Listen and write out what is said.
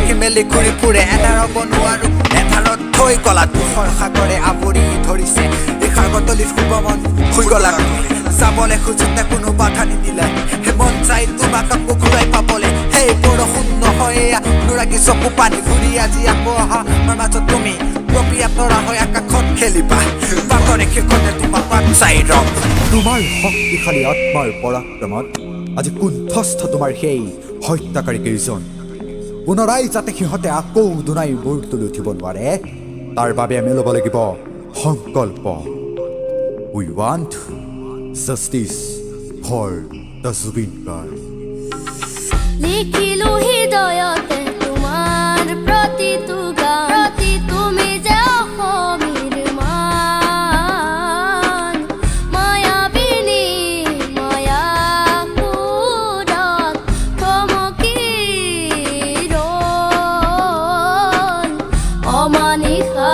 আখি মেলি ঘূৰি ফুৰে এধাৰ হ'ব নোৱাৰো এধাৰত থৈ গলা দুখৰ সাগৰে আৱৰি ধৰিছে এই সাগৰতলিত শুব মন শুই গলা যাবলৈ খোজোতে কোনো বাধা নিদিলে হে মন যায় তোমাক আকৌ ঘূৰাই পাবলৈ সেই বৰষুণ নহয় নুৰাগী চকু পানী ঘূৰি আজি আকৌ অহা আমাৰ মাজত তুমি প্ৰক্ৰিয়া তৰা হৈ আকাশত খেলিবা বাটৰে শেষতে তোমাক বাট চাই ৰম তোমাৰ শক্তিশালী আত্মাৰ পৰাক্ৰমত আজি কুণ্ঠস্থ তোমাৰ সেই হত্যাকাৰী কেইজন পুনৰাই যাতে সিহঁতে আকৌ দুনাই মূৰ তুলি উঠিব নোৱাৰে তাৰ বাবে আমি ল'ব লাগিব সংকল্প we want justice for the Zubeen Garg লিখিলো হৃদয়তে তোমাৰ প্ৰতিটো গান তুমি যে অসমীৰ মান মায়াবিনী মায়াকুৰত থমকি ৰল অমানিশা